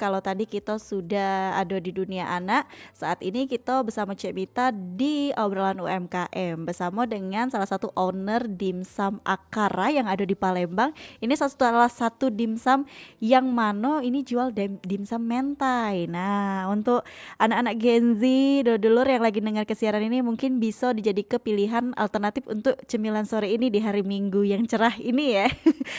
Kalau tadi kita sudah ada di dunia anak, saat ini kita bersama Cek Mita di obrolan UMKM bersama dengan salah satu owner dimsum Akara yang ada di Palembang. Ini salah satu dimsum yang mana ini jual dimsum mentai. Nah, untuk anak-anak Gen Z, dulur yang lagi dengar kesiaran ini mungkin bisa dijadi pilihan alternatif untuk cemilan sore ini di hari Minggu yang cerah ini ya.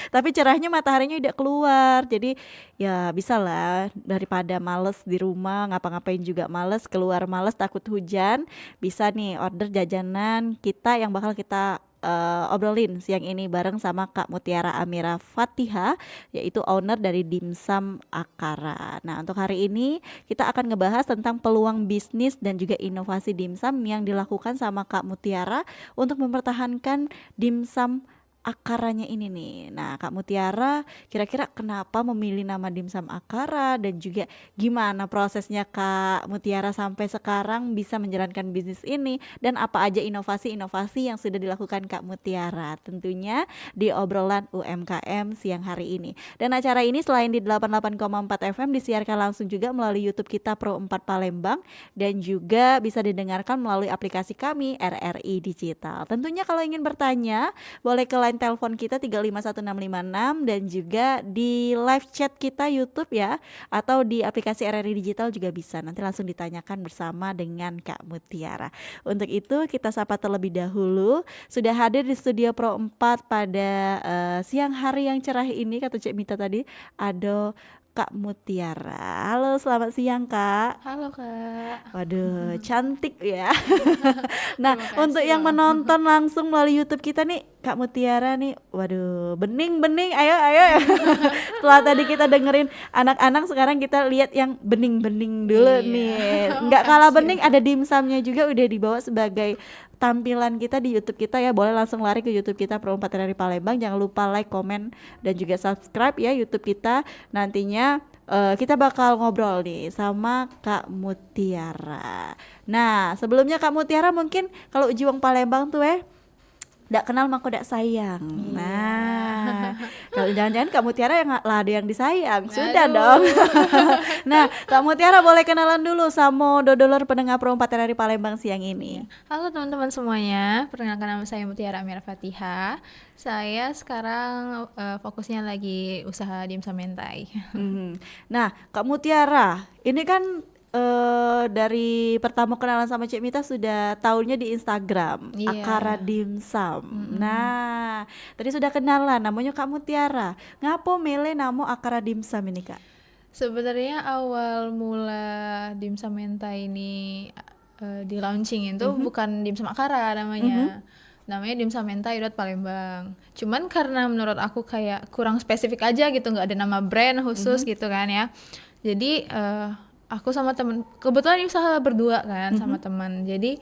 Tapi cerahnya mataharinya udah keluar. Jadi ya bisa lah daripada males di rumah ngapa-ngapain juga males, keluar males takut hujan, bisa nih order jajanan kita yang bakal kita obrolin siang ini bareng sama Kak Mutiara Amira Fatiha, yaitu owner dari Dimsum Akara. Nah, untuk hari ini kita akan ngebahas tentang peluang bisnis dan juga inovasi dimsum yang dilakukan sama Kak Mutiara untuk mempertahankan dimsum Akaranya ini nih. Nah, Kak Mutiara, kira-kira kenapa memilih nama Dimsum Akara dan juga gimana prosesnya Kak Mutiara sampai sekarang bisa menjalankan bisnis ini dan apa aja inovasi-inovasi yang sudah dilakukan Kak Mutiara tentunya di obrolan UMKM siang hari ini. Dan acara ini selain di 88,4 FM disiarkan langsung juga melalui YouTube kita Pro 4 Palembang dan juga bisa didengarkan melalui aplikasi kami RRI Digital. Tentunya kalau ingin bertanya boleh ke line telepon kita 351656 dan juga di live chat kita YouTube ya, atau di aplikasi RRI Digital juga bisa. Nanti langsung ditanyakan bersama dengan Kak Mutiara. Untuk itu kita sapa terlebih dahulu. Sudah hadir di studio Pro 4 pada siang hari yang cerah ini, kata Cek Mita tadi, ada Kak Mutiara. Halo, selamat siang Kak. Halo Kak. Waduh, cantik ya. Nah, Terima untuk kasih yang loh. menonton langsung melalui YouTube kita nih, Kak Mutiara nih, waduh, bening-bening, ayo. Setelah tadi kita dengerin anak-anak, sekarang kita lihat yang bening-bening dulu Iya. nih. Nggak kalah Makasih. bening, ada dimsumnya juga udah dibawa sebagai tampilan kita di YouTube kita ya. Boleh langsung lari ke YouTube kita Pro 4 dari Palembang. Jangan lupa like, komen, dan juga subscribe ya YouTube kita. Nantinya kita bakal ngobrol nih sama Kak Mutiara. Nah, sebelumnya Kak Mutiara mungkin kalau Ujiwang Palembang tuh ndak kenal maka ndak sayang. Iya. Nah, kalau jangan-jangan Kak Mutiara yang lah ada yang disayang. Sudah Aduh. dong. Nah, Kak Mutiara boleh kenalan dulu sama dodolor pendengar Pro 4 dari Palembang siang ini. Halo teman-teman semuanya, perkenalkan nama saya Mutiara Amira Fatiha. Saya sekarang fokusnya lagi usaha dimsum mentai. Nah, Kak Mutiara, ini kan dari pertama kenalan sama Cik Mita sudah tahunnya di Instagram Iya. Akara Dimsum. Nah, tadi sudah kenalan namanya Kak Mutiara. Ngapo milih nama Akara Dimsum ini Kak? Sebenarnya awal mula dimsum mentai ini di launching itu bukan dimsum Akara namanya. Namanya dimsum mentai Palembang. Cuman karena menurut aku kayak kurang spesifik aja gitu, nggak ada nama brand khusus gitu kan ya. Jadi aku sama temen, kebetulan ini usaha berdua kan sama teman. Jadi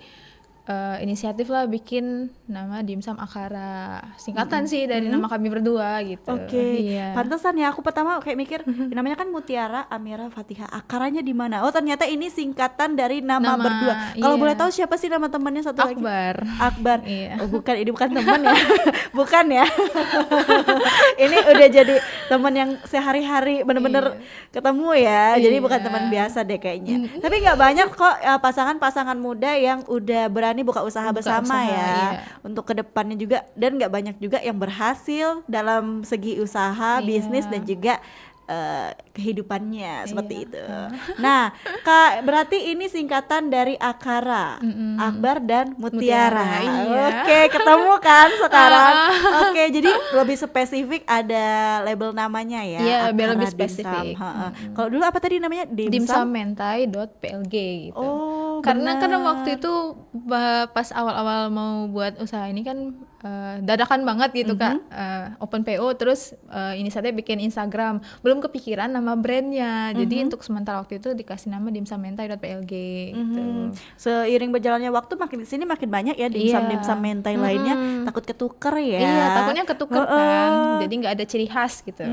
inisiatif lah bikin nama Dimsum Akara. Singkatan sih dari nama kami berdua gitu. Oke, Iya. pantesan ya aku pertama kayak mikir namanya kan Mutiara Amira Fatiha. Akaranya di mana? Oh, ternyata ini singkatan dari nama berdua. Kalau iya. boleh tahu siapa sih nama temannya satu lagi? Akbar. Akbar. Iya. Oh, bukan, ini bukan teman ya. Bukan ya. Ini udah jadi teman yang sehari-hari bener-bener ketemu ya. Jadi bukan Iya. teman biasa deh kayaknya. Tapi nggak banyak kok pasangan-pasangan muda yang udah berani buka usaha bersama usaha, ya. iya. Untuk kedepannya juga, dan nggak banyak juga yang berhasil dalam segi usaha, bisnis dan juga kehidupannya seperti itu. Nah, Kak, berarti ini singkatan dari Akara, Akbar dan Mutiara. Mutiara, iya. Oke, ketemu kan sekarang. Oke, jadi lebih spesifik ada label namanya ya. Iya, biar Akara lebih Dimsum. spesifik. Kalau dulu apa tadi namanya? dimsummentai.plg gitu. Oh, Karena benar. waktu itu pas awal-awal mau buat usaha ini kan dadakan banget gitu Kak, open PO terus inisiatif bikin Instagram, belum kepikiran nama brandnya, jadi untuk sementara waktu itu dikasih nama dimsummentai.plg gitu. Seiring berjalannya waktu makin kesini makin banyak ya dimsum mentai lainnya, takut ketuker ya. Iya, takutnya ketuker kan, jadi nggak ada ciri khas gitu.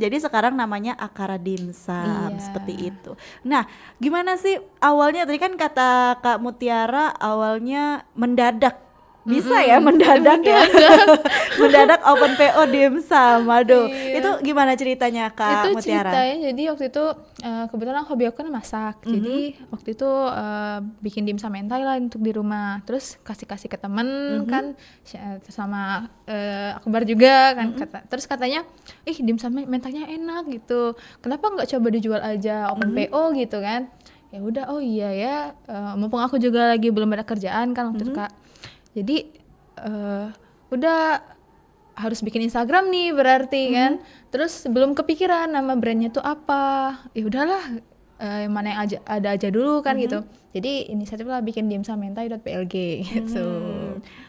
Jadi sekarang namanya Akara Dimsum, Iya. seperti itu. Nah, gimana sih awalnya, tadi kan kata Kak Mutiara awalnya mendadak Bisa ya mendadak ya. Mendadak open PO dimsum. Aduh, Iya. itu gimana ceritanya Kak Itu Mutiara? ceritanya jadi waktu itu kebetulan hobi aku kan masak. Jadi waktu itu bikin dimsum mentai lah untuk di rumah. Terus kasih ke temen kan sama Akbar juga kan terus katanya, "Ih, dimsum mentainya enak gitu. Kenapa nggak coba dijual aja open PO gitu kan?" Ya udah, oh iya ya, mumpung aku juga lagi belum ada kerjaan kan waktu itu Kak. Jadi udah harus bikin Instagram nih berarti kan. Terus belum kepikiran nama brandnya tuh apa. Ya udahlah, yang mana yang ada aja dulu kan gitu. Jadi inisiatif lah bikin dimsummentai.plg gitu.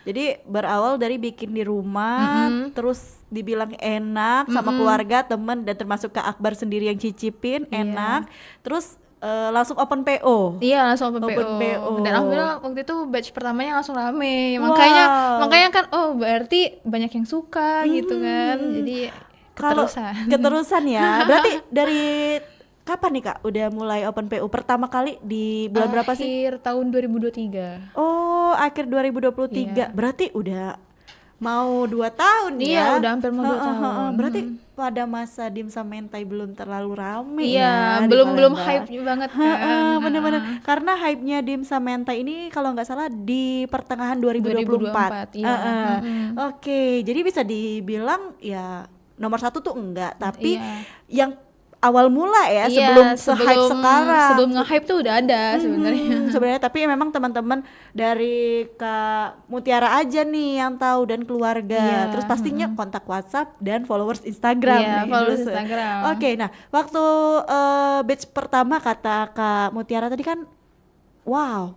Jadi berawal dari bikin di rumah, terus dibilang enak sama keluarga, temen, dan termasuk Kak Akbar sendiri yang cicipin, enak. Terus langsung open PO. Iya, langsung open Open PO. PO. Dan alhamdulillah waktu itu batch pertamanya langsung rame. Wow. Makanya kan oh berarti banyak yang suka gitu kan. Jadi Kalau keterusan. keterusan ya. Berarti dari kapan nih Kak udah mulai open PO? Pertama kali di bulan berapa sih? Akhir tahun 2023. Oh, akhir 2023. Iya. Berarti udah mau 2 tahun ya? Iya, udah hampir mau 2 tahun. Berarti pada masa dimsum mentai belum terlalu rame Iya, ya di belum Palembang. hype banget kan. Bener-bener. Karena hype-nya dimsum mentai ini kalau nggak salah di pertengahan 2024. 2024, iya. Oke, jadi bisa dibilang ya nomor 1 tuh enggak, tapi Iya. yang awal mula ya Iya, se-hype sekarang. Sebelum nge-hype tuh udah ada sebenarnya. Sebenarnya tapi memang teman-teman dari Kak Mutiara aja nih yang tahu dan keluarga. Iya, Terus pastinya kontak WhatsApp dan followers Instagram Iya, nih. followers Terus, Instagram. Oke, nah waktu batch pertama kata Kak Mutiara tadi kan wow,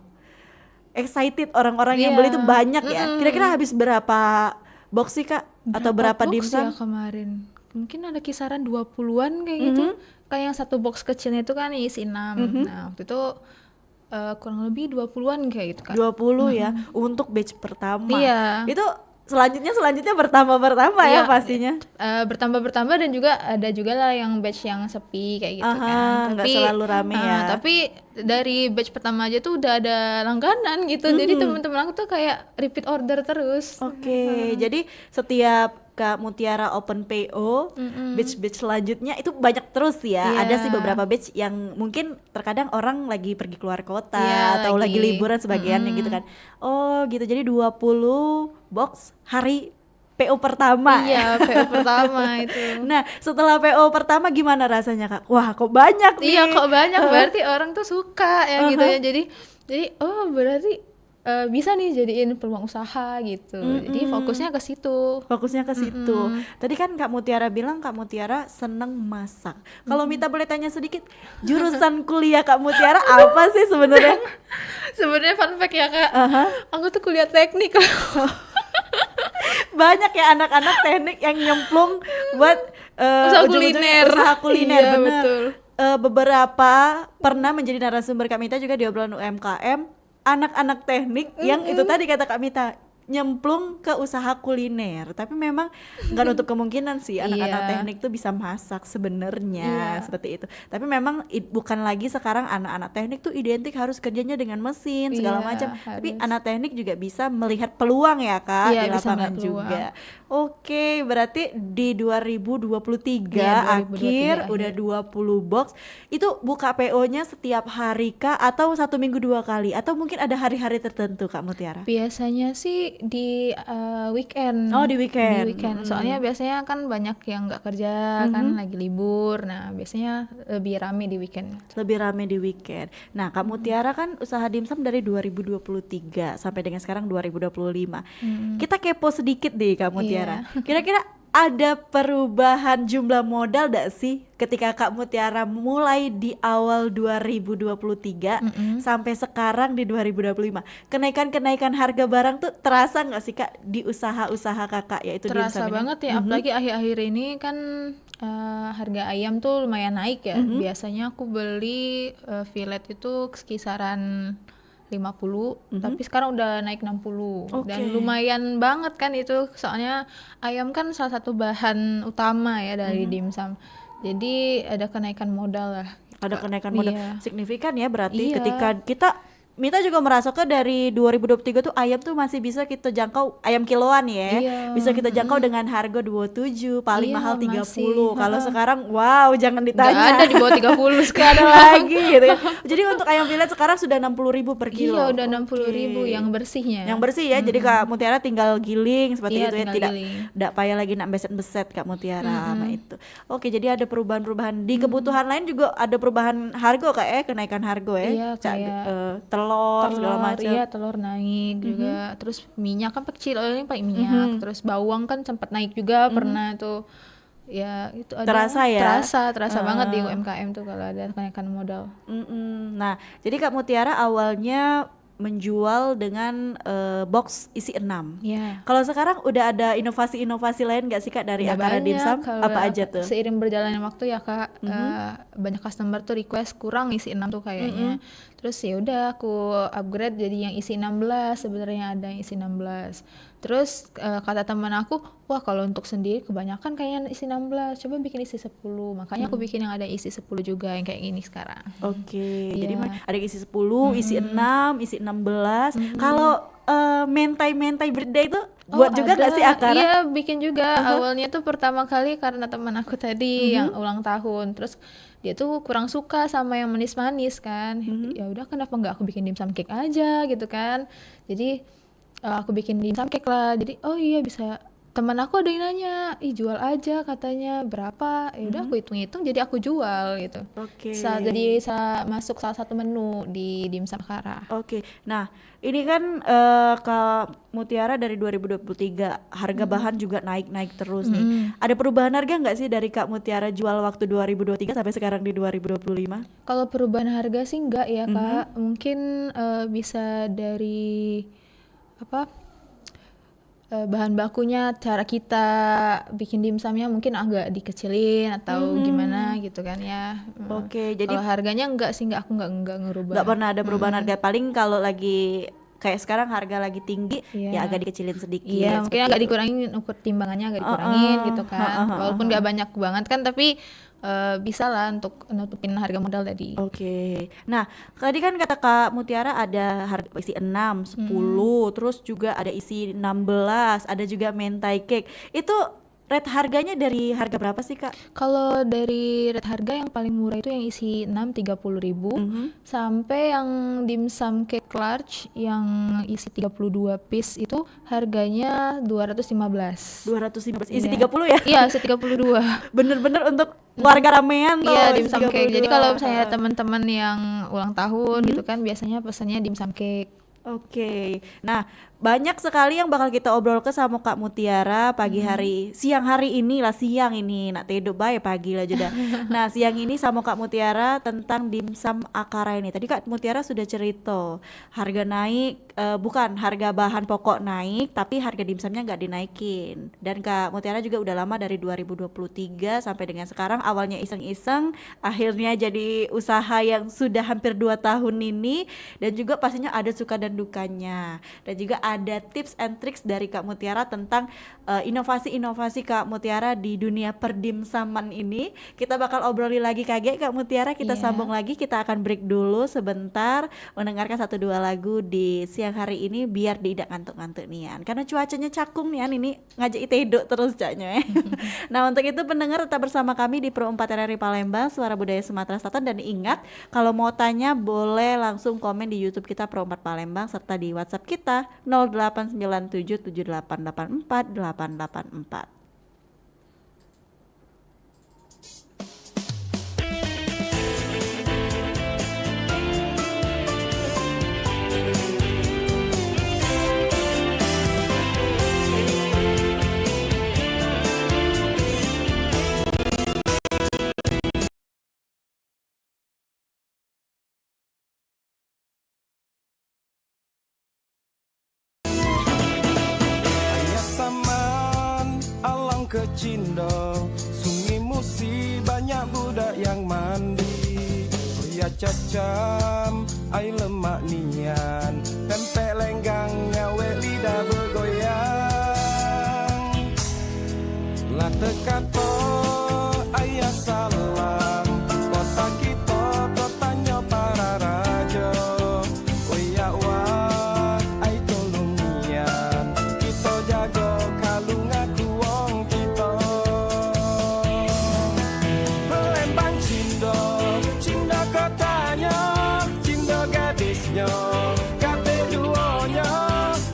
excited orang-orang yang Iya. beli itu banyak ya. Kira-kira habis berapa box sih Kak? Atau berapa box dimsum? ya kemarin? Mungkin ada kisaran 20-an kayak gitu. Kayak yang satu box kecilnya itu kan isi 6. Nah, waktu itu kurang lebih 20-an kayak gitu kan. 20 ya untuk batch pertama. Iya. Itu selanjutnya bertambah ya Iya, pastinya. bertambah dan juga ada juga lah yang batch yang sepi kayak gitu kan. Nggak selalu rame ya. Tapi dari batch pertama aja tuh udah ada langganan gitu. Jadi teman-teman aku tuh kayak repeat order terus. Oke, jadi setiap Kak Mutiara open PO, batch selanjutnya itu banyak terus ya. Iya. Ada sih beberapa batch yang mungkin terkadang orang lagi pergi keluar kota Iya, atau lagi lagi. liburan sebagiannya gitu kan. Oh, gitu. Jadi 20 box hari PO pertama. Iya, PO pertama itu. Nah, setelah PO pertama gimana rasanya Kak? Wah, kok banyak nih. Iya, kok banyak berarti orang tuh suka ya gitu ya. Jadi oh berarti bisa nih jadiin peluang usaha gitu. Jadi fokusnya ke situ. Fokusnya ke situ. Tadi kan Kak Mutiara bilang Kak Mutiara seneng masak. Kalau Mita boleh tanya sedikit, jurusan kuliah Kak Mutiara apa sih sebenarnya? Sebenarnya fun fact ya Kak, aku tuh kuliah teknik. Banyak ya anak-anak teknik yang nyemplung buat Usaha ujung-ujungnya kuliner. usaha kuliner, Iya, bener. betul. Beberapa pernah menjadi narasumber Kak Mita juga di obrolan UMKM, anak-anak teknik yang itu tadi kata Kak Mita nyemplung ke usaha kuliner. Tapi memang nggak nutup kemungkinan sih anak-anak Iya. teknik tuh bisa masak sebenarnya, seperti itu. Tapi memang bukan lagi sekarang anak-anak teknik tuh identik harus kerjanya dengan mesin segala Iya, macam. Tapi harus. anak teknik juga bisa melihat peluang ya Kak Iya, di bisa lapangan melihat peluang. juga. Oke, berarti di 2023 Iya, 2023 akhir akhir. udah 20 box. Itu buka PO-nya setiap hari Kak atau 1 minggu 2 kali atau mungkin ada hari-hari tertentu Kak Mutiara? Biasanya sih di weekend. Oh, di weekend. Di weekend. Soalnya biasanya kan banyak yang nggak kerja kan lagi libur. Nah, biasanya lebih rame di weekend. Lebih rame di weekend. Nah, Kak Mutiara kan usaha dimsum dari 2023 sampai dengan sekarang 2025. Kita kepo sedikit deh Kak Mutiara. Kira-kira ada perubahan jumlah modal gak sih ketika Kak Mutiara mulai di awal 2023 sampai sekarang di 2025? Kenaikan-kenaikan harga barang tuh terasa gak sih Kak di usaha-usaha Kakak yaitu Terasa dimsum ini? banget ya, apalagi akhir-akhir ini kan harga ayam tuh lumayan naik ya. Biasanya aku beli fillet itu kisaran 50, tapi sekarang udah naik 60. Dan Oke. lumayan banget kan itu, soalnya ayam kan salah satu bahan utama ya dari dimsum. Jadi ada kenaikan modal lah. Ada kenaikan modal Iya. signifikan ya berarti Iya. ketika kita Mita juga merasa ke dari 2023 tuh ayam tuh masih bisa kita jangkau, ayam kiloan ya. Iya, Bisa kita jangkau dengan harga 27, paling iya mahal masih, 30. Kalau heeh. sekarang wow, jangan Nggak ditanya. ada di bawah 30 Gak ada sekarang. lagi gitu ya. Jadi untuk ayam violet sekarang sudah 60.000 per kilo. Iya, udah 60.000 Oke. yang bersihnya. Yang bersih ya. Jadi Kak Mutiara tinggal giling seperti Iya, itu ya, tinggal tidak giling. payah lagi nak beset-beset Kak Mutiara. Nah itu. Oke, jadi ada perubahan-perubahan di kebutuhan lain juga, ada perubahan harga Kak ya, kenaikan harga ya. Iya, kayak Telur segala telur, macam. iya telur naik juga. Terus minyak kan kecil, ini pakai minyak. Terus bawang kan sempat naik juga pernah tuh. Ya itu ada, Terasa ya. terasa banget di UMKM tuh kalau ada kenaikan modal. Nah, jadi Kak Mutiara awalnya menjual dengan box isi 6. Ya, Kalau sekarang udah ada inovasi-inovasi lain gak sih Kak dari udah Akara banyak. Dimsum? Kalau Apa aja tuh? seiring berjalannya waktu ya Kak, banyak customer tuh request kurang isi 6 tuh kayaknya. Terus ya udah aku upgrade jadi yang isi 16, sebenarnya ada yang isi 16. Terus kata teman aku, wah kalau untuk sendiri kebanyakan kayaknya isi 16, coba bikin isi 10. Makanya aku bikin yang ada isi 10 juga yang kayak gini sekarang. Oke, jadi Iya. ada yang isi 10, isi 6, isi 16. Kalau mentai-mentai birthday itu buat juga ada. gak sih Akara? Iya, bikin juga. Awalnya tuh pertama kali karena teman aku tadi yang ulang tahun. Terus dia tuh kurang suka sama yang manis-manis kan. Ya udah kenapa nggak aku bikin dimsum cake aja gitu kan. Jadi aku bikin dimsum cake lah. Jadi oh iya bisa. Teman aku ada yang nanya, ih jual aja katanya berapa? Ya udah aku hitung-hitung jadi aku jual gitu. Oke. Jadi masuk salah satu menu di dimsum Kara. Oke, nah ini kan Kak Mutiara dari 2023 harga bahan juga naik-naik terus nih. Ada perubahan harga nggak sih dari Kak Mutiara jual waktu 2023 sampai sekarang di 2025? Kalau perubahan harga sih enggak ya Kak, mungkin bisa dari apa bahan bakunya, cara kita bikin dimsumnya mungkin agak dikecilin atau gimana gitu kan ya. Oke, jadi Kalau harganya enggak sih, aku enggak ngerubah. nggak pernah ada perubahan harga. Paling kalau lagi kayak sekarang harga lagi tinggi, ya Iya. agak dikecilin sedikit. Iya, mungkin seperti agak itu. dikurangin, ukur timbangannya agak dikurangin gitu kan. Walaupun nggak banyak banget kan, tapi bisa lah untuk nutupin harga modal tadi. Oke. Nah, tadi kan kata Kak Mutiara ada harga isi 6, 10, terus juga ada isi 16, ada juga mentai cake. Itu rate harganya dari harga berapa sih, Kak? Kalau dari rate harga yang paling murah itu yang isi 6 30.000 sampai yang dimsum cake large yang isi 32 piece itu harganya 215. 215 isi Iya. 30 ya? Iya, isi 32. Bener-bener untuk keluarga ramean tuh. Iya, isi dimsum cake. Jadi 32. kalau misalnya teman-teman yang ulang tahun gitu kan biasanya pesannya dimsum cake. Oke, nah banyak sekali yang bakal kita obrolkan sama Kak Mutiara pagi hari, siang hari ini lah, siang ini, nak tidur bae pagi lah juga. Nah siang ini sama Kak Mutiara tentang dimsum Akara ini. Tadi Kak Mutiara sudah cerita harga naik, bukan harga bahan pokok naik, tapi harga dimsumnya nggak dinaikin. Dan Kak Mutiara juga udah lama dari 2023 sampai dengan sekarang, awalnya iseng-iseng, akhirnya jadi usaha yang sudah hampir 2 tahun ini, dan juga pastinya ada suka dan dukanya, dan juga ada tips and tricks dari Kak Mutiara tentang inovasi-inovasi Kak Mutiara di dunia perdimsaman ini. Kita bakal obrolin lagi Kak Mutiara, kita Iya. sambung lagi, kita akan break dulu sebentar mendengarkan 1-2 lagu di siang hari ini biar tidak ngantuk-ngantuk nian, karena cuacanya cakung nian ini, ngajak tidur terus caknya. Nah untuk itu pendengar tetap bersama kami di Pro 4 RRI Palembang, Suara Budaya Sumatera Selatan, dan ingat kalau mau tanya boleh langsung komen di YouTube kita Pro 4 Palembang, serta di WhatsApp kita 08977884 884. Saman alang kecindo, sungai musi banyak budak yang mandi. Oh ya cacam, ai lemak nian, pempek lenggang ngawe lidah bergoyang. Lah tekato ayah salam, kota kita kotanya para raja. Oh gadisnya, kate duonya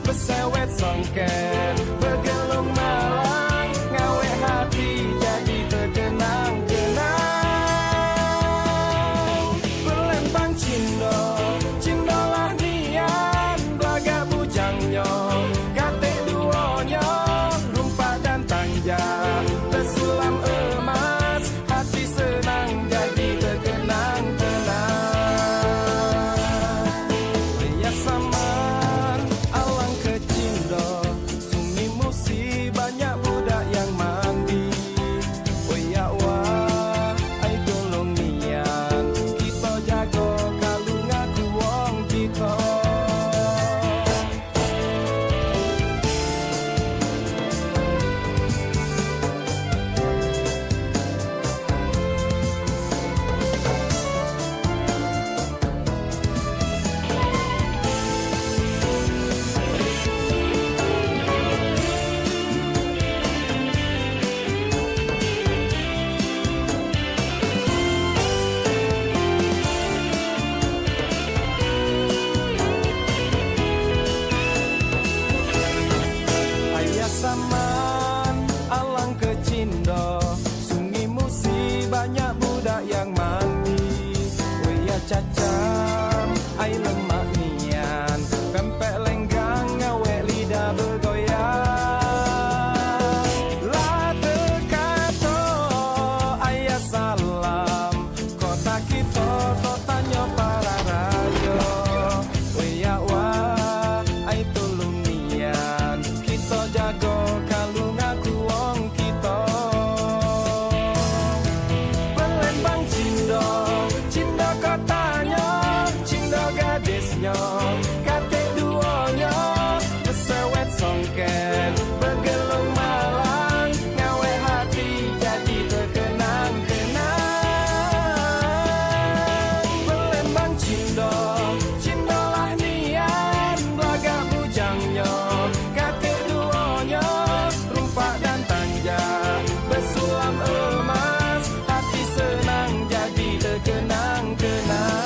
bersewet songket, bergelung malang ngawe hati jadi terkenang-kenang. Pelembang cindo, cindolah nian belaga bujangnya, kate duonya rumpak dan tanja, tersulam emas hati senang jadi terkenang-kenang. Pria saman alang kecindo, sungi musi banyak budak yang mandi. Oya wah ai tolong nian, kita jago kalau ngaku wong kita. Ayah saman alang kecindo, sungi musi banyak budak yang mandi. Waya cacam ai lemak nian, pempek lenggang ngawe lidah bergoyang. Late kato ayah salam, kota kita kotanya para raja. Waya wah ai tolong nian, kita jago kalau ngaku wong kita. Pelembang cindo, cindo kotanya, cindo gadisnya, kate duonya bersewet songket, bergelung malang ngawe hati jadi terkenang-kenang. Pelembang cindo, cindolah nian belaga bujangnya, kate duonya rumpak dan tanja, bersulam emas hati senang jadi terkenang-kenang.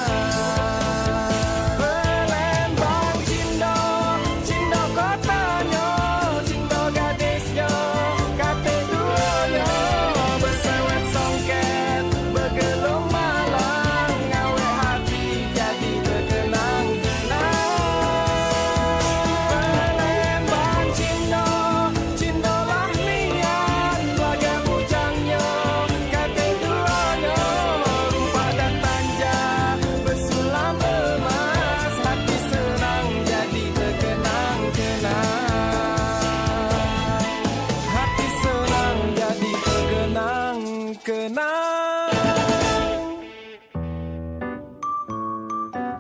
Pelembang cindo, cindo kotanya, cindo gadisnya, kate duonya bersewet songket, bergelung malang ngawe hati jadi terkenang-kenang. Pelembang cindo, cindolah nian belaga bujangnya, kate duonya rumpak dan tanja, bersulam emas hati senang jadi terkenang-kenang. Hati senang jadi terkenang-kenang.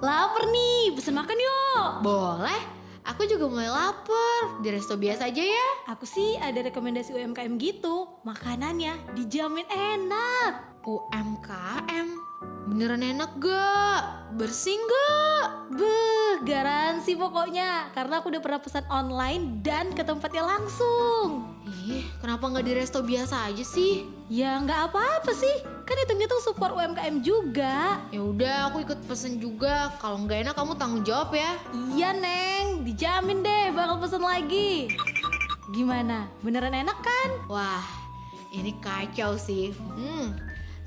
Lapar nih, pesen makan yuk. Boleh, aku juga mulai lapar. Di resto biasa aja ya. Aku sih ada rekomendasi UMKM gitu. Makanannya dijamin enak. UMKM, beneran enak gak? Bersih gak? Beuh, garansi pokoknya. Karena aku udah pernah pesan online dan ke tempatnya langsung. Ih, kenapa gak di resto biasa aja sih? Ya nggak apa-apa sih. Kan hitung-hitung support UMKM juga. Ya udah, aku ikut pesen juga. Kalau nggak enak kamu tanggung jawab ya. Iya Neng, dijamin deh bakal pesen lagi. Gimana? Beneran enak kan? Wah, ini kacau sih.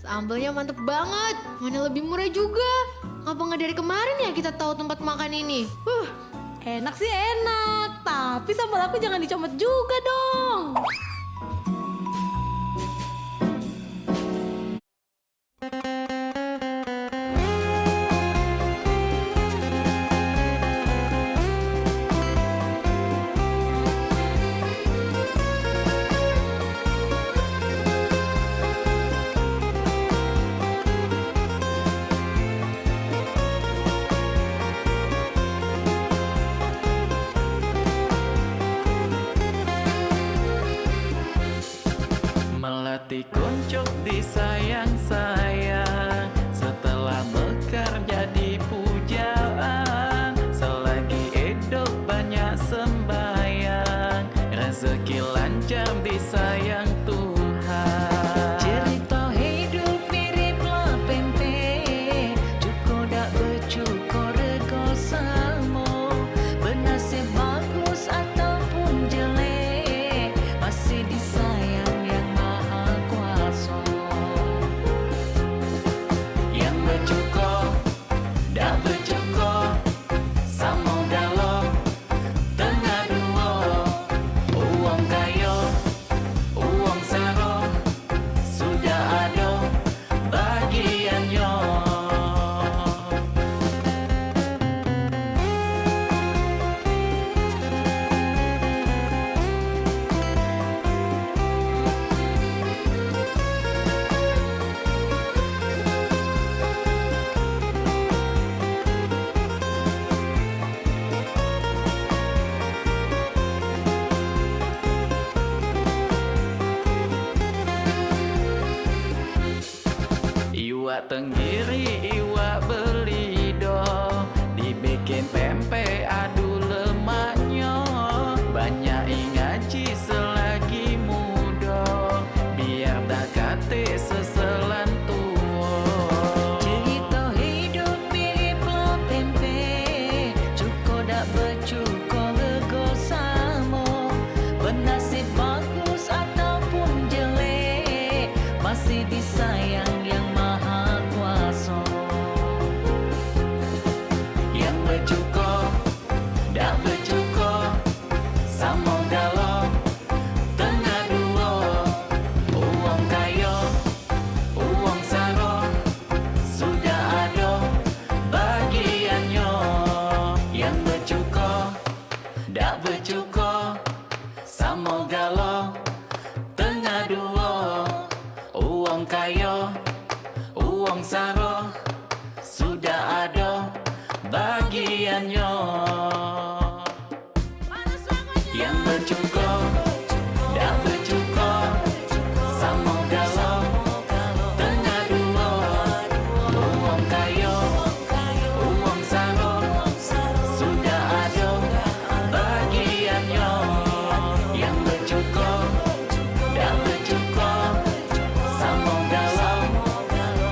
Sambelnya mantep banget. Mana lebih murah juga. Ngapa nggak dari kemarin ya kita tahu tempat makan ini? Enak sih enak. Tapi sambal aku jangan dicomot juga dong. Melati kuncup disayang-sayang, setelah mekar jadi pujaan. Selagi hidup banyak sembayang, rezeki lancar disayang Tuhan. Cerita hidup mirip lepempe, cuko dak bercuko rekosan. tenggiri iwak belido, dibikin pempek adu lemaknya. Banyak ngaji selagi muda, biar tak kate seselan tua. Cerita hidup mirip lo tempe, cuko dak bercuko rego samo. Bernasib bagus ataupun jelek, masih disayang yang maha kuasa. Yang bercuko dak bercuko sama galau tengah dua. Uang kaya uang saro sudah ada bagiannya. Yang bercuko dak bercuko sama galau tengah dua. Uang kaya uang saro sudah ada bagiannya. Yang bercuko dak bercuko sama galau tengah dua. Uang kaya uang saro sudah ada bagiannya. Yang bercuko dak bercuko sama galau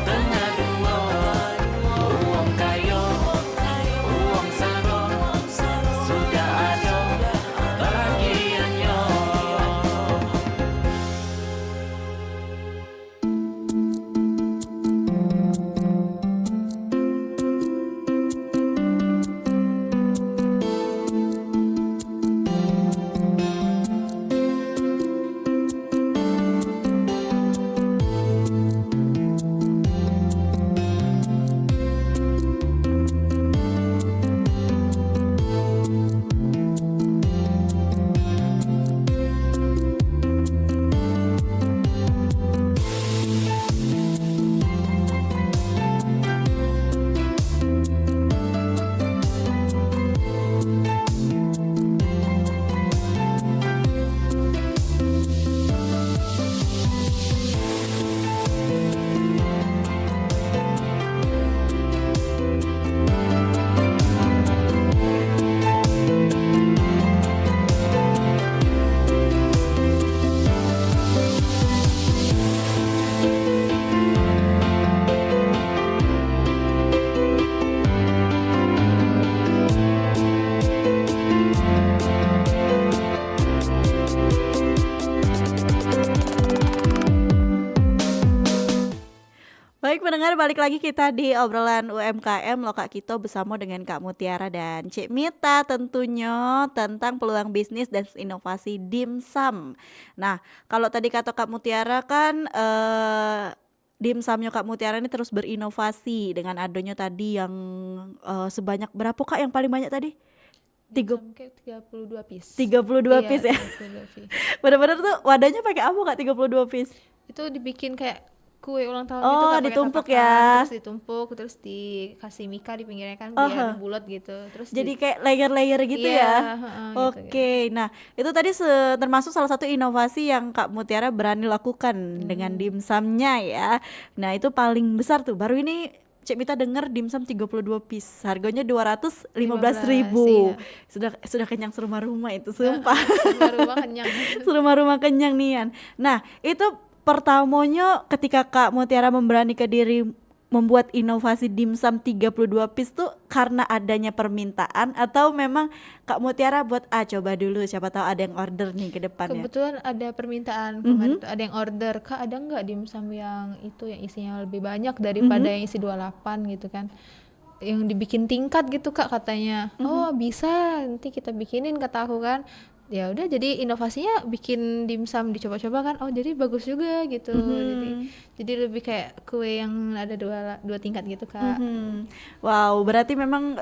tengah dua. Uang kaya uang saro sudah ada bagiannya. Baik pendengar, balik lagi kita di obrolan UMKM loh Kak Kito bersama dengan Kak Mutiara dan Cik Mita tentunya tentang peluang bisnis dan inovasi dimsum. Nah, kalau tadi kata Kak Mutiara kan dimsumnya Kak Mutiara ini terus berinovasi dengan adanya tadi yang sebanyak berapa Kak yang paling banyak tadi? Dimsum kayak 32 piece. 32 Iya, piece ya. 32 piece. Bener-bener tuh wadahnya pakai apa Kak 32 piece? Itu dibikin kayak kue ulang tahun Oh, gitu, Kak, pakai ditumpuk tapakan, ya. terus ditumpuk, terus dikasih mika di pinggirnya kan biar bulat gitu. Terus Jadi kayak layer-layer gitu iya, ya. gitu. Oke, nah itu tadi termasuk salah satu inovasi yang Kak Mutiara berani lakukan dengan dimsumnya ya. Nah itu paling besar tuh, baru ini Cik Mita denger dimsum 32 piece, harganya 215.000. Sudah kenyang serumah-rumah itu, sumpah. Rumah kenyang. Serumah-rumah kenyang nian. Nah itu pertamanya ketika Kak Mutiara memberanikan diri membuat inovasi dimsum 32 piece tuh karena adanya permintaan atau memang Kak Mutiara buat coba dulu siapa tahu ada yang order nih ke depannya. Kebetulan ada permintaan kemarin tuh ada yang order, Kak ada nggak dimsum yang itu yang isinya lebih banyak daripada yang isi 28 gitu kan, yang dibikin tingkat gitu Kak katanya. Oh bisa, nanti kita bikinin kata aku kan. Ya udah, jadi inovasinya bikin dimsum dicoba-coba kan, oh jadi bagus juga gitu. Jadi lebih kayak kue yang ada dua tingkat gitu Kak. Wow, berarti memang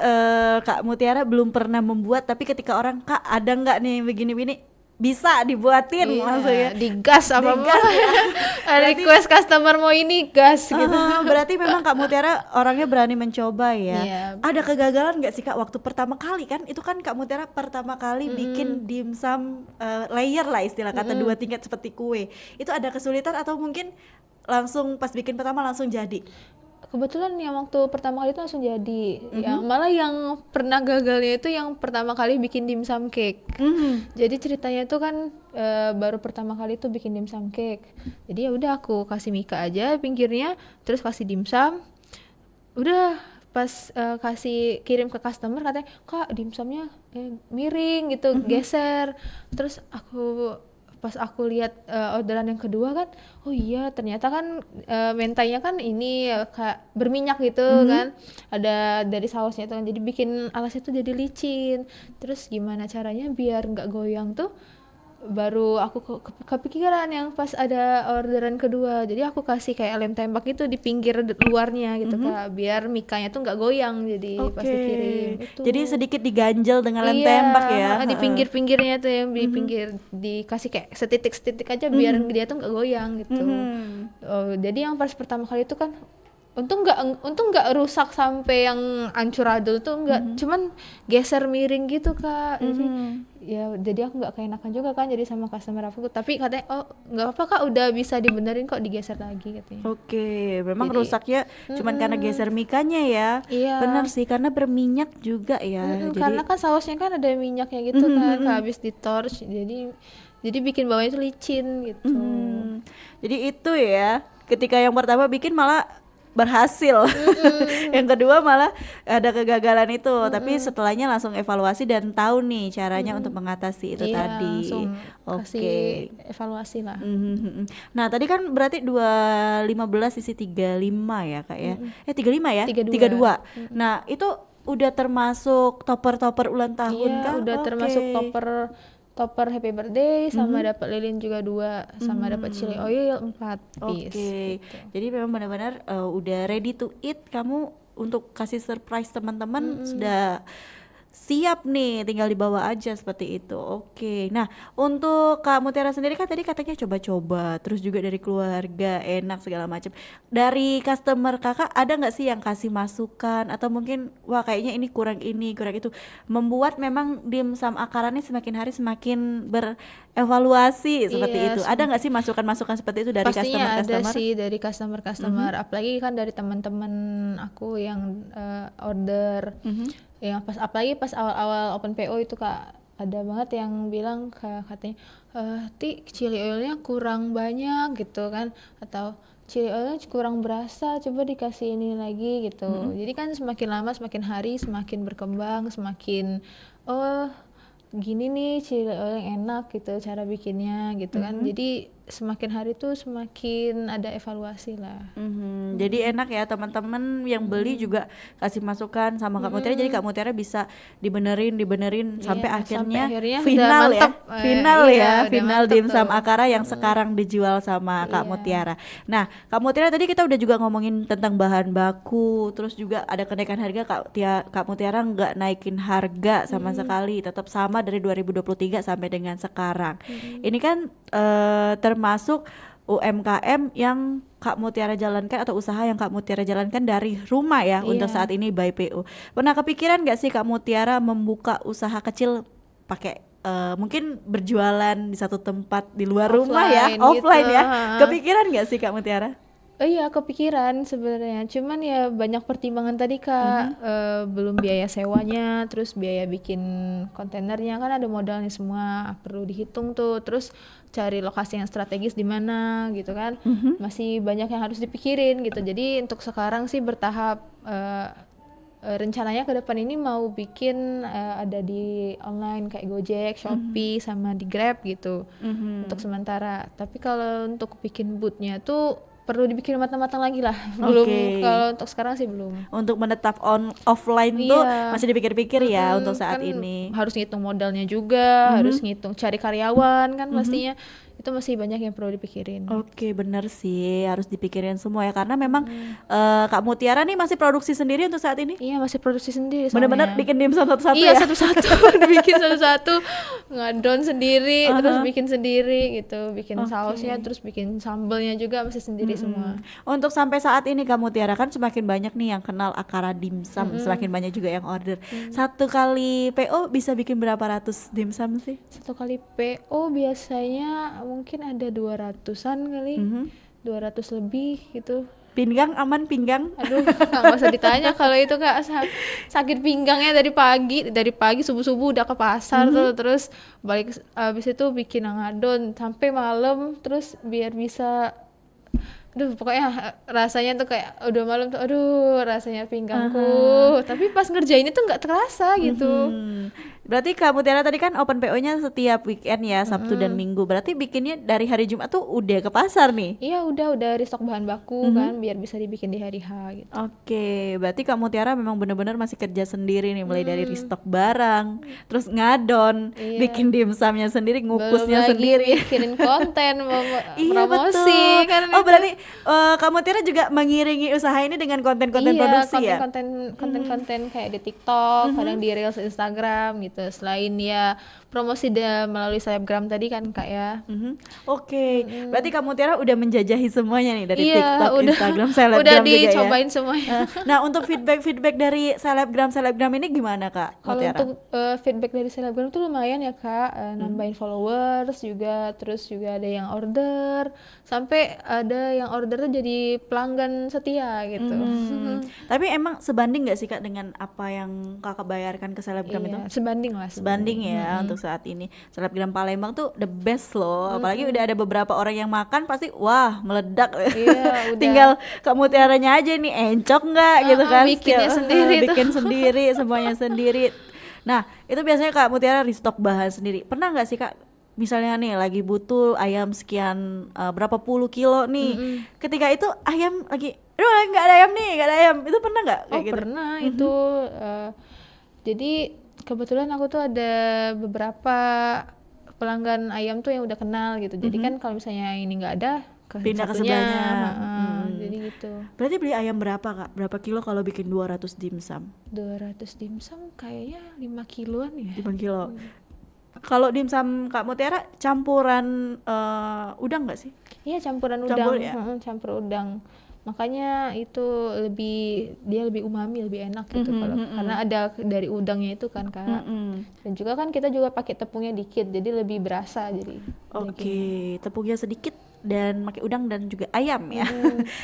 Kak Mutiara belum pernah membuat, tapi ketika orang Kak ada nggak nih begini-begini bisa dibuatin langsung ya. Digas apa Digas ya. request customer mau ini gas gitu. Berarti memang Kak Mutiara orangnya berani mencoba ya. Iya. Ada kegagalan nggak sih Kak waktu pertama kali kan? Itu kan Kak Mutiara pertama kali bikin dimsum layer lah istilah kata, 2 tingkat seperti kue. Itu ada kesulitan atau mungkin langsung pas bikin pertama langsung jadi? kebetulan yang waktu pertama kali itu langsung jadi. Ya, malah yang pernah gagalnya itu yang pertama kali bikin dimsum cake. Jadi ceritanya itu kan baru pertama kali tuh bikin dimsum cake. Jadi ya udah aku kasih mika aja pinggirnya, terus kasih dimsum. Udah pas kasih kirim ke customer katanya, "Kak, dimsumnya miring gitu, geser." Terus pas aku lihat orderan yang kedua kan, oh iya ternyata kan mentainya kan ini kayak berminyak gitu kan, ada dari sausnya itu kan, jadi bikin alasnya tuh jadi licin. Terus gimana caranya biar nggak goyang tuh, baru aku kepikiran yang pas ada orderan kedua. Jadi aku kasih kayak lem tembak gitu di pinggir luarnya gitu Kak, biar mikanya tuh nggak goyang jadi pas dikirim itu. Jadi sedikit diganjel dengan lem Iya, tembak ya. di pinggir-pinggirnya tuh yang di pinggir dikasih kayak setitik-setitik aja biar dia tuh nggak goyang gitu. Oh, jadi yang pas pertama kali itu kan untung nggak rusak sampai yang hancur adul tuh nggak, cuman geser miring gitu Kak. Jadi aku nggak keenakan juga kan jadi sama customer aku, tapi katanya oh nggak apa-apa Kak, udah bisa dibenerin kok, digeser lagi katanya. Oke, memang Jadi, rusaknya cuman karena geser mikanya ya. Iya. Benar sih, karena berminyak juga ya. Jadi Karena kan sausnya kan ada minyaknya gitu kan, habis di torch jadi bikin bawahnya itu licin gitu. jadi itu ya. Ketika yang pertama bikin malah berhasil. Yang kedua malah ada kegagalan itu, tapi setelahnya langsung evaluasi dan tahu nih caranya untuk mengatasi itu Iya, tadi. langsung Oke. kasih evaluasi lah. Nah, tadi kan berarti 215 isi 35 ya, Kak ya. 35 ya? 32. Nah, itu udah termasuk topper-topper ulang tahun Iya, kah? udah termasuk Oke. topper happy birthday, sama dapat lilin juga 2, sama dapat chili oil 4 piece. Oke. gitu. Jadi memang benar-benar udah ready to eat, kamu untuk kasih surprise teman-teman sudah siap nih, tinggal dibawa aja seperti itu. Oke. Nah, untuk Kak Mutiara sendiri kan tadi katanya coba-coba, terus juga dari keluarga enak segala macam. Dari customer Kakak ada nggak sih yang kasih masukan atau mungkin wah kayaknya ini, kurang itu, membuat memang dimsum Akara ini semakin hari semakin berevaluasi seperti Iya, itu. Ada nggak sih masukan-masukan seperti itu dari pastinya ada customer-customer? sih dari customer apalagi kan dari teman-teman aku yang order, yang apalagi pas awal-awal open PO itu Kak, ada banget yang bilang katanya Ti, chili oilnya kurang banyak gitu kan, atau chili oilnya kurang berasa, coba dikasih ini lagi gitu. Jadi kan semakin lama semakin hari semakin berkembang, semakin oh gini nih chili oil yang enak gitu cara bikinnya gitu kan. Jadi semakin hari tuh semakin ada evaluasi lah. Jadi enak ya teman-teman yang beli juga kasih masukan sama Kak Mutiara, jadi Kak Mutiara bisa dibenerin sampai Iya, akhirnya sampai akhirnya final udah ya, mantep. final Iya, ya, udah final mantep dimsum tuh. Akara yang sekarang dijual sama Kak Mutiara. Nah, Kak Mutiara tadi kita udah juga ngomongin tentang bahan baku, terus juga ada kenaikan harga. Kak Mutiara nggak naikin harga sama sekali, tetap sama dari 2023 sampai dengan sekarang. Ini kan termasuk UMKM yang Kak Mutiara jalankan atau usaha yang Kak Mutiara jalankan dari rumah ya untuk saat ini by PO. Pernah kepikiran gak sih Kak Mutiara membuka usaha kecil pakai mungkin berjualan di satu tempat di luar rumah ya, Offline gitu, offline ya? ha. Kepikiran gak sih Kak Mutiara? Iya kepikiran sebenarnya, cuman ya banyak pertimbangan tadi Kak. Belum biaya sewanya, terus biaya bikin kontainernya kan ada modalnya semua, perlu dihitung tuh, terus cari lokasi yang strategis di mana gitu kan. Masih banyak yang harus dipikirin gitu. Jadi untuk sekarang sih bertahap, rencananya ke depan ini mau bikin ada di online kayak Gojek, Shopee, sama di Grab gitu untuk sementara. Tapi kalau untuk bikin bootnya tuh perlu dibikin matang-matang lagi lah. Belum, Oke. kalau untuk sekarang sih belum. Untuk menetap offline tuh Iya. masih dipikir-pikir ya untuk saat Kan ini. harus ngitung modalnya juga, harus ngitung cari karyawan kan pastinya. Itu masih banyak yang perlu dipikirin. Oke, bener sih, harus dipikirin semua ya karena memang Kak Mutiara nih masih produksi sendiri untuk saat ini. Iya masih produksi sendiri Bener-bener soalnya. bikin dimsum satu-satu Iya ya. satu-satu dibikin satu-satu, ngadon sendiri, terus bikin sendiri gitu, bikin sausnya, terus bikin sambelnya juga masih sendiri semua. Untuk sampai saat ini Kak Mutiara kan semakin banyak nih yang kenal Akara dimsum, semakin banyak juga yang order. Satu kali PO bisa bikin berapa ratus dimsum sih? Satu kali PO biasanya mungkin ada 200-an kali, 200 lebih gitu. Pinggang aman pinggang? Aduh, nggak usah ditanya kalau itu Kak, sakit pinggangnya dari pagi subuh-subuh udah ke pasar tuh, terus balik habis itu bikin angadon sampai malam, terus biar bisa, aduh pokoknya rasanya tuh kayak udah malam tuh, aduh rasanya pinggangku, tapi pas ngerjain itu nggak terasa gitu. Berarti Kak Mutiara tadi kan open PO-nya setiap weekend ya, Sabtu dan Minggu. Berarti bikinnya dari hari Jumat tuh udah ke pasar nih. Iya udah restock bahan baku kan biar bisa dibikin di hari H gitu. Oke, berarti Kak Mutiara memang bener-bener masih kerja sendiri nih, mulai dari restock barang, terus ngadon, Iya. bikin dimsumnya sendiri, Belum ngukusnya lagi sendiri. mikirin konten, mau Iya promosi betul. kan Oh itu. berarti Kak Mutiara juga mengiringi usaha ini dengan konten-konten Iya, produksi ya? konten-konten kayak di TikTok, kadang di Reels Instagram gitu. Selain ya promosi melalui selebgram tadi kan Kak ya. Oke, berarti Kak Mutiara udah menjajahi semuanya nih dari Iya, TikTok, udah Instagram, selebgram udah juga ya? dicobain semuanya. Nah untuk feedback dari selebgram ini gimana Kak Kalau Mutiara? untuk feedback dari selebgram tuh lumayan ya Kak, nambahin followers juga, terus juga ada yang order, sampai ada yang order tuh jadi pelanggan setia gitu. Tapi emang sebanding gak sih Kak dengan apa yang Kakak bayarkan ke selebgram itu? Iya, sebanding lah. Sebanding ya untuk saat ini. Selebgram Palembang tuh the best loh. Apalagi udah ada beberapa orang yang makan pasti wah meledak. Iya, udah. Tinggal Kak Mutiaranya aja nih encok nggak gitu kan? bikinnya sendiri tuh. bikin sendiri, semuanya sendiri. Nah, itu biasanya Kak Mutiara restock bahan sendiri. Pernah nggak sih Kak, misalnya nih lagi butuh ayam sekian berapa puluh kilo nih. Ketika itu ayam lagi aduh nggak ada ayam nih, nggak ada ayam. Itu pernah nggak kayak Oh gitu? pernah itu, jadi kebetulan aku tuh ada beberapa pelanggan ayam tuh yang udah kenal gitu. Jadi kan kalau misalnya ini nggak ada, Pindah ke satunya, sebelahnya. jadi gitu. Berarti beli ayam berapa Kak? Berapa kilo kalau bikin 200 dimsum? 200 dimsum kayaknya 5 kiloan ya. 5 kilo. Kalau dimsum Kak Mutiara campuran udang nggak sih? Iya campuran udang, Campur ya? campur udang. Makanya itu dia lebih umami, lebih enak gitu kalau karena ada dari udangnya itu kan Kak. Dan juga kan kita juga pakai tepungnya dikit, jadi lebih berasa jadi. Oke, tepungnya sedikit dan pakai udang dan juga ayam ya.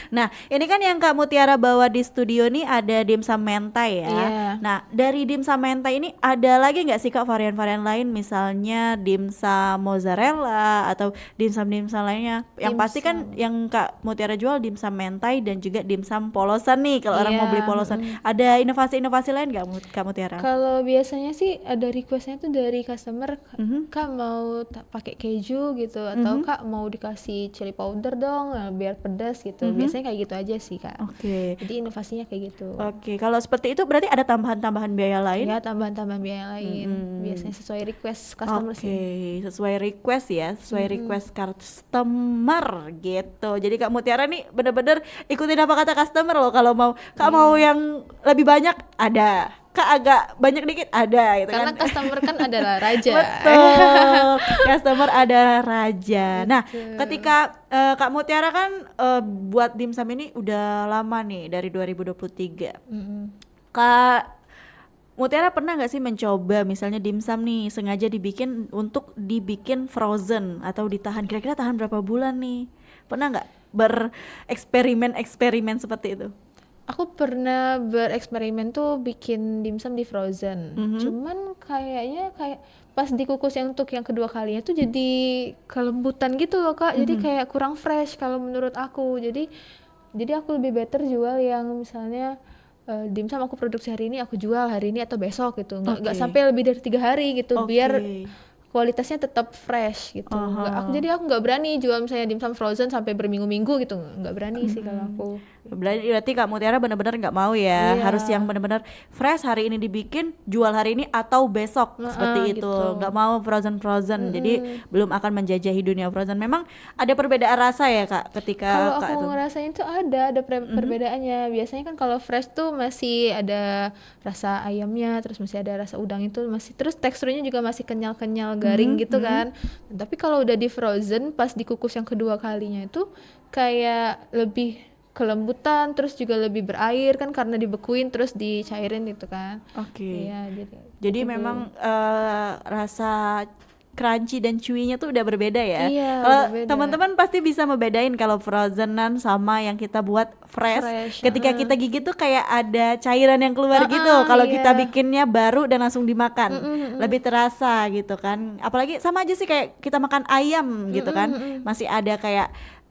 Nah, ini kan yang Kak Mutiara bawa di studio nih ada dimsum mentai ya. Iya. Nah, dari dimsum mentai ini ada lagi nggak sih Kak varian-varian lain, misalnya dimsum mozzarella atau dimsum-dimsum lainnya? Yang pasti kan yang Kak Mutiara jual dimsum mentai dan juga dimsum polosan nih kalau orang mau beli Iya, polosan. Ada inovasi-inovasi lain nggak Kak Mutiara? Kalau biasanya sih ada requestnya tuh dari customer, Kak mau pakai keju gitu, atau Kak mau dikasih chili powder dong, biar pedas gitu. Biasanya kayak gitu aja sih Kak. Oke. Jadi inovasinya kayak gitu. Oke, kalau seperti itu berarti ada tambahan-tambahan biaya lain? Ya tambahan-tambahan biaya lain. Biasanya sesuai request customer Oke, sih. sesuai request ya, sesuai request customer gitu. Jadi Kak Mutiara nih bener-bener ikutin apa kata customer loh. Kalau mau Kak mau yang lebih banyak ada, Kak agak banyak dikit ada gitu Karena kan. customer kan adalah raja. Betul, customer ada raja. Nah, ketika Kak Mutiara kan buat dimsum ini udah lama nih dari 2023. Kak Mutiara pernah nggak sih mencoba misalnya dimsum nih sengaja dibikin untuk dibikin frozen atau ditahan, kira-kira tahan berapa bulan nih? Pernah nggak bereksperimen seperti itu? Aku pernah bereksperimen tuh bikin dimsum di frozen. Cuman kayaknya kayak pas dikukus yang untuk yang kedua kalinya tuh jadi kelembutan gitu loh Kak. Jadi kayak kurang fresh kalau menurut aku. Jadi aku lebih better jual yang misalnya dimsum aku produksi hari ini aku jual hari ini atau besok gitu. Nggak Oke. sampai lebih dari 3 hari gitu biar Oke. kualitasnya tetap fresh gitu. Jadi aku nggak berani jual misalnya dimsum frozen sampai berminggu-minggu gitu. Nggak berani sih kalau aku. Berarti Kak Mutiara benar-benar nggak mau ya, Iya. harus yang benar-benar fresh hari ini dibikin, jual hari ini atau besok seperti itu. gitu. Nggak mau frozen. Jadi belum akan menjajahi dunia frozen. Memang ada perbedaan rasa ya Kak ketika Kalau Kak aku itu. ngerasain tuh ada perbedaannya. Biasanya kan kalau fresh tuh masih ada rasa ayamnya, terus masih ada rasa udang itu masih, terus teksturnya juga masih kenyal-kenyal garing gitu kan. Tapi kalau udah di frozen pas dikukus yang kedua kalinya itu kayak lebih kelembutan, terus juga lebih berair kan karena dibekuin terus dicairin gitu kan. Oke. Iya, Jadi memang rasa crunchy dan chewy-nya tuh udah berbeda ya. Iya, Kalau berbeda. teman-teman pasti bisa membedain kalau frozenan sama yang kita buat fresh. Fresh, Ketika kita gigit tuh kayak ada cairan yang keluar gitu. Kalau iya. kita bikinnya baru dan langsung dimakan, lebih terasa gitu kan. Apalagi sama aja sih kayak kita makan ayam gitu kan, masih ada kayak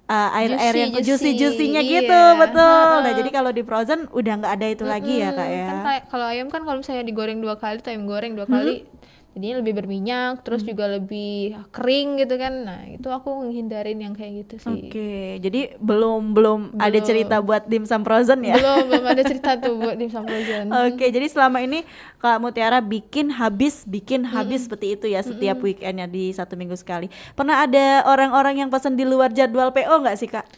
air-air yang juicy-juicynya Iya. gitu, betul. Nah jadi kalau di frozen udah nggak ada itu lagi ya kak ya. Kan kayak kalau ayam kan kalau misalnya digoreng 2 kali tuh ayam goreng 2 kali jadinya lebih berminyak, terus juga lebih kering gitu kan. Nah itu aku ngehindarin yang kayak gitu sih. Oke, jadi belum ada cerita buat dimsum frozen ya. Belum ada cerita tuh buat dimsum frozen. Oke, jadi selama ini Kak Mutiara bikin habis seperti itu ya setiap weekendnya di 1 minggu sekali. Pernah ada orang-orang yang pesan di luar jadwal PO nggak sih Kak?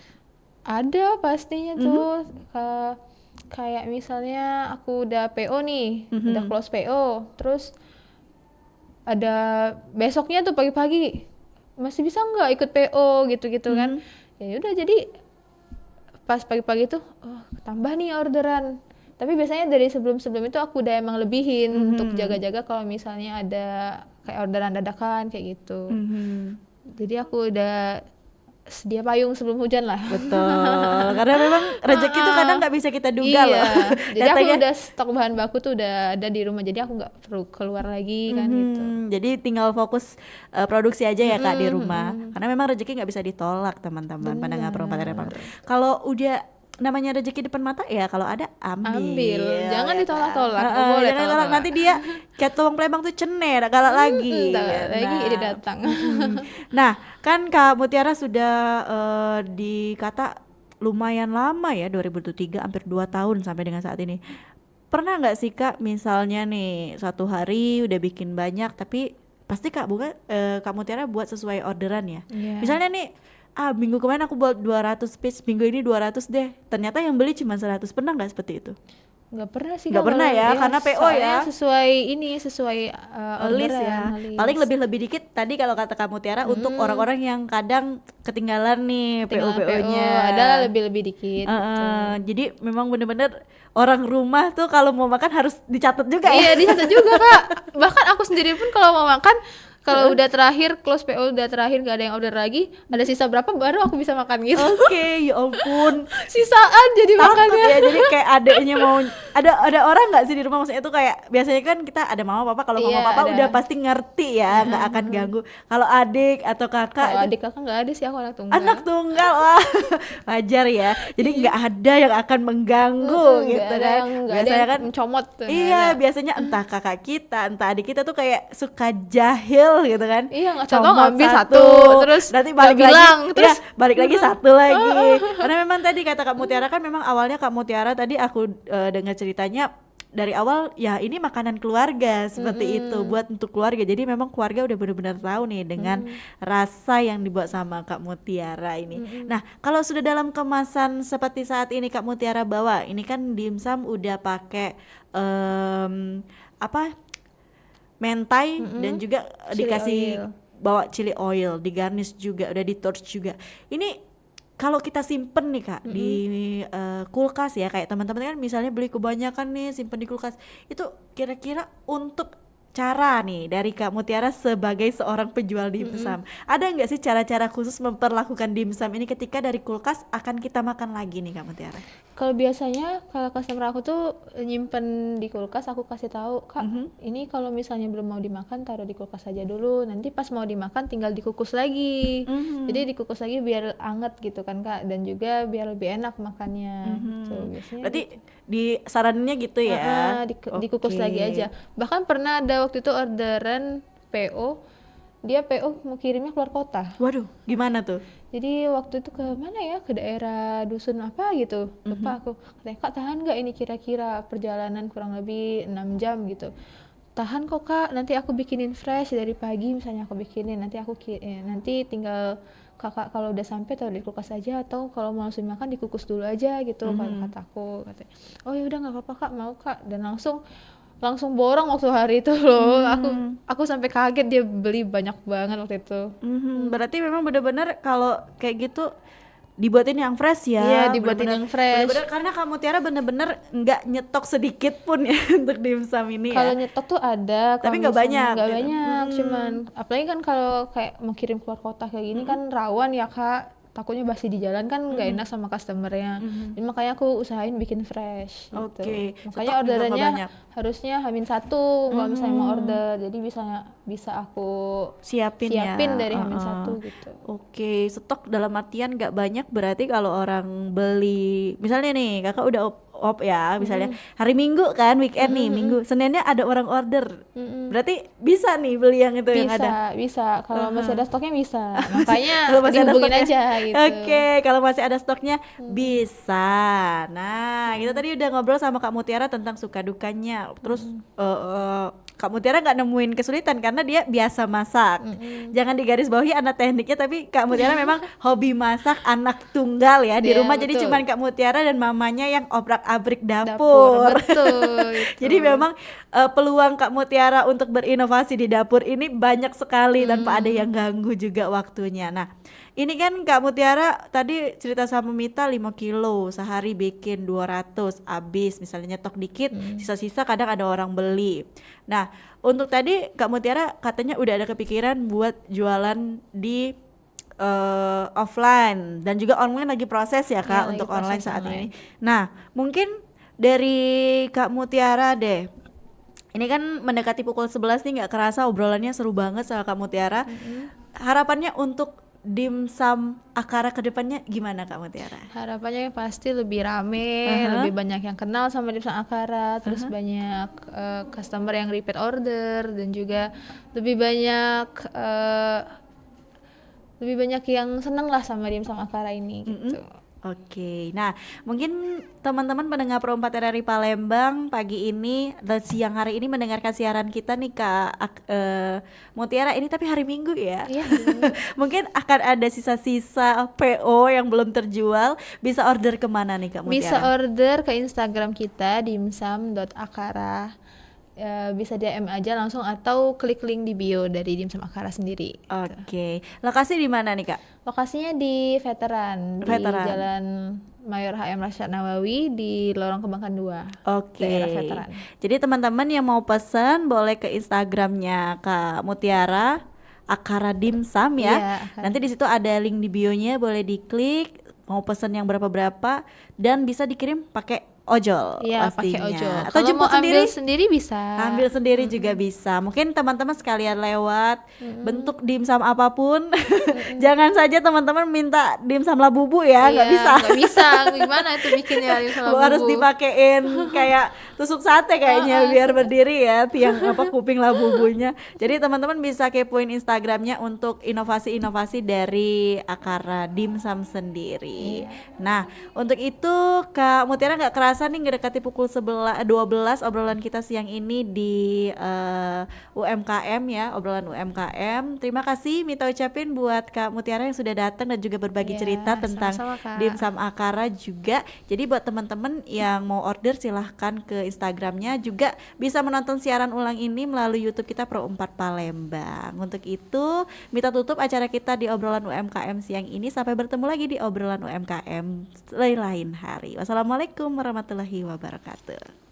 Ada pastinya tuh kayak misalnya aku udah PO nih, udah close PO, terus ada besoknya tuh pagi-pagi masih bisa nggak ikut PO gitu-gitu kan. Ya udah jadi pas pagi-pagi tuh tambah nih orderan. Tapi biasanya dari sebelum-sebelum itu aku udah emang lebihin untuk jaga-jaga kalau misalnya ada kayak orderan dadakan kayak gitu. Jadi aku udah sedia payung sebelum hujan lah. Betul, karena memang rezeki itu kadang nggak bisa kita duga loh. Jadi aku Datangnya- udah stok bahan baku tuh udah ada di rumah, jadi aku nggak perlu keluar lagi kan gitu. Jadi tinggal fokus produksi aja ya kak di rumah. Karena memang rezeki nggak bisa ditolak teman-teman. Pandangan perempuan Rempang. Kalau udah namanya rezeki depan mata ya kalau ada ambil. Jangan ya ditolak-tolak, kan? nggak boleh Jangan ditolak. tolak-tolak. Nanti dia kayak tuang Palembang tuh cener galak lagi. Lagi ini datang. Nah kan Kak Mutiara sudah dikata lumayan lama ya 2023 hampir 2 tahun sampai dengan saat ini. Pernah nggak sih Kak misalnya nih satu hari udah bikin banyak tapi pasti Kak Kak Mutiara buat sesuai orderan ya. Iya. Misalnya nih minggu kemarin aku buat 200 piece, minggu ini 200 deh. Ternyata yang beli cuma 100. Pernah nggak seperti itu? Nggak pernah sih. Nggak Kak, pernah kalau ya, dia karena PO soalnya ya. sesuai List orderan, ya. list. Paling lebih dikit tadi kalau kata Kak Mutiara untuk orang-orang yang kadang ketinggalan nih Tinggal PO-nya. ada lebih dikit. gitu. Jadi memang bener-bener orang rumah tuh kalau mau makan harus dicatat juga ya. Iya dicatat juga Kak. Bahkan aku sendiri pun kalau mau makan, kalau udah terakhir close PO udah terakhir gak ada yang order lagi, ada sisa berapa baru aku bisa makan gitu. Oke, ya ampun. Sisaan jadi Takut makannya. ya, jadi kayak adeknya mau ada orang nggak sih di rumah maksudnya itu kayak biasanya kan kita ada mama papa, kalau Iya, mama papa ada. udah pasti ngerti ya nggak akan ganggu. Kalau adik atau kakak Kalau itu adik kakak nggak ada sih, aku anak tunggal. anak tunggal, wah wajar ya. Jadi nggak ada yang akan mengganggu gitu Nggak ada kan. yang, nggak ada Biasanya yang kan mencomot tuh, nggak iya, ada. biasanya entah kakak kita, entah adik kita tuh kayak suka jahil gitu kan. Iya, nggak contoh Comot ngambil satu, terus nanti nggak balik lagi, bilang, terus ya, balik lagi satu lagi. Karena memang tadi kata Kak Mutiara kan memang awalnya Kak Mutiara tadi aku dengar ceritanya dari awal ya ini makanan keluarga seperti itu buat untuk keluarga. Jadi memang keluarga udah benar-benar tahu nih dengan rasa yang dibuat sama Kak Mutiara ini. Nah, kalau sudah dalam kemasan seperti saat ini Kak Mutiara bawa, ini kan dimsum udah pakai apa? Mentai dan juga Chili dikasih oil. bawa chili oil, digarnish juga, udah di torch juga. Ini kalau kita simpen nih Kak di kulkas ya, kayak teman-teman kan misalnya beli kebanyakan nih simpen di kulkas, itu kira-kira untuk cara nih dari Kak Mutiara sebagai seorang penjual dimsum, ada nggak sih cara-cara khusus memperlakukan dimsum ini ketika dari kulkas akan kita makan lagi nih Kak Mutiara? Kalau biasanya kalau customer aku tuh nyimpen di kulkas, aku kasih tahu Kak, ini kalau misalnya belum mau dimakan taruh di kulkas aja dulu, nanti pas mau dimakan tinggal dikukus lagi. Jadi dikukus lagi biar anget gitu kan Kak, dan juga biar lebih enak makannya. Tuh, biasanya Berarti disarannya gitu ya? dikukus Oke. lagi aja. Bahkan pernah ada waktu itu orderan PO, dia PO mau kirimnya keluar kota. Waduh, gimana tuh? Jadi waktu itu ke mana ya, ke daerah dusun apa gitu, lupa aku. Katanya Kak tahan nggak ini kira-kira perjalanan kurang lebih 6 jam gitu. Tahan kok Kak, nanti aku bikinin fresh dari pagi misalnya aku bikinin, nanti aku nanti tinggal Kakak kalau udah sampai taruh di kulkas aja, atau kalau mau langsung makan dikukus dulu aja gitu kalau kataku. Katanya, oh ya udah nggak apa-apa Kak, mau Kak. Dan langsung borong waktu hari itu loh. Aku sampai kaget dia beli banyak banget waktu itu. Berarti memang benar-benar kalau kayak gitu dibuatin yang fresh ya. Iya, dibuatin bener-bener- yang fresh. bener-bener karena Kak Mutiara bener-bener nggak nyetok sedikit pun ya untuk dimsum ini Kalau ya. nyetok tuh ada, Tapi kalau nggak misalnya banyak nggak gitu. banyak, cuman apalagi kan kalau kayak mau kirim keluar kota kayak gini kan rawan ya Kak, takutnya basi di jalan kan nggak enak sama customernya. Jadi makanya aku usahain bikin fresh gitu. Oke, Makanya stok juga nggak orderannya banyak. harusnya H-1 kalau misalnya mau order, jadi bisa aku Siapin ya. dari Heeh. H-1 gitu. Oke, stok dalam artian nggak banyak berarti kalau orang beli, misalnya nih kakak udah op ya, misalnya hari Minggu kan weekend nih, Minggu, Seninnya ada orang order, berarti bisa nih beli yang itu yang ada. Bisa kalau masih ada stoknya bisa, makanya Kalau masih ada dihubungin stoknya. aja gitu. Oke, kalau masih ada stoknya bisa. Nah, kita tadi udah ngobrol sama Kak Mutiara tentang suka dukanya. Terus Kak Mutiara nggak nemuin kesulitan karena dia biasa masak. Jangan digarisbawahi anak tekniknya, tapi Kak Mutiara memang hobi masak, anak tunggal ya di Iya, rumah. Jadi betul. cuman Kak Mutiara dan mamanya yang obrak-abrik dapur. Betul gitu. Jadi memang peluang Kak Mutiara untuk berinovasi di dapur ini banyak sekali tanpa ada yang ganggu juga waktunya. Nah, ini kan Kak Mutiara tadi cerita sama Mita 5 kilo, sehari bikin 200, habis misalnya nyetok dikit, sisa-sisa kadang ada orang beli. Nah, untuk tadi Kak Mutiara katanya udah ada kepikiran buat jualan di offline dan juga online lagi proses ya Kak Iya, untuk lagi online proses saat online. ini. Nah, mungkin dari Kak Mutiara deh. Ini kan mendekati pukul 11 nih, nggak kerasa obrolannya seru banget sama Kak Mutiara. Harapannya untuk dimsum Akara ke depannya gimana Kak Mutiara? Harapannya pasti lebih rame, lebih banyak yang kenal sama dimsum Akara, terus banyak customer yang repeat order dan juga lebih banyak yang seneng lah sama dimsum Akara ini gitu. Oke, nah mungkin teman-teman pendengar Pro 4 RRI Palembang pagi ini dan siang hari ini mendengarkan siaran kita nih Kak Mutiara ini, tapi hari Minggu ya. Iya. Mungkin akan ada sisa-sisa PO yang belum terjual, bisa order kemana nih Kak Mutiara? Bisa order ke Instagram kita dimsum.akara. Bisa DM aja langsung atau klik link di bio dari dimsum Akara sendiri. Oke, lokasi di mana nih Kak? Lokasinya di Veteran, Veteran. di Jalan Mayor HM Rasyad Nawawi di Lorong Kebangkan 2. Oke, Daerah Veteran. jadi teman-teman yang mau pesan boleh ke Instagramnya Kak Mutiara Akara Dimsum ya. Iya, Akara. Nanti di situ ada link di bionya, boleh diklik. Mau pesan yang berapa dan bisa dikirim pakai ojol Iya, pastinya. pakai ojol. Atau Kalau jemput mau ambil sendiri? sendiri bisa. Ambil sendiri juga bisa. Mungkin teman-teman sekalian lewat bentuk dimsum apapun. Jangan saja teman-teman minta dimsum labubu ya, nggak Iya, bisa. nggak bisa. Gimana itu bikinnya dimsum Harus labubu? dipakein kayak tusuk sate kayaknya biar berdiri ya tiang kuping labubunya. Jadi teman-teman bisa kepoin Instagramnya untuk inovasi-inovasi dari Akara Dimsum sendiri. Nah, untuk itu Kak Mutiara nggak kerasa nih ngedekati pukul 12 obrolan kita siang ini di UMKM ya, obrolan UMKM. Terima kasih Mita ucapin buat Kak Mutiara yang sudah datang dan juga berbagi Iya, cerita tentang sama-sama, Kak. dimsum Akara juga. Jadi buat teman-teman yang mau order silahkan ke Instagramnya, juga bisa menonton siaran ulang ini melalui YouTube kita Pro 4 Palembang. Untuk itu Mita tutup acara kita di obrolan UMKM siang ini. Sampai bertemu lagi di obrolan UMKM lain hari. Wassalamualaikum warahmatullahi wabarakatuh.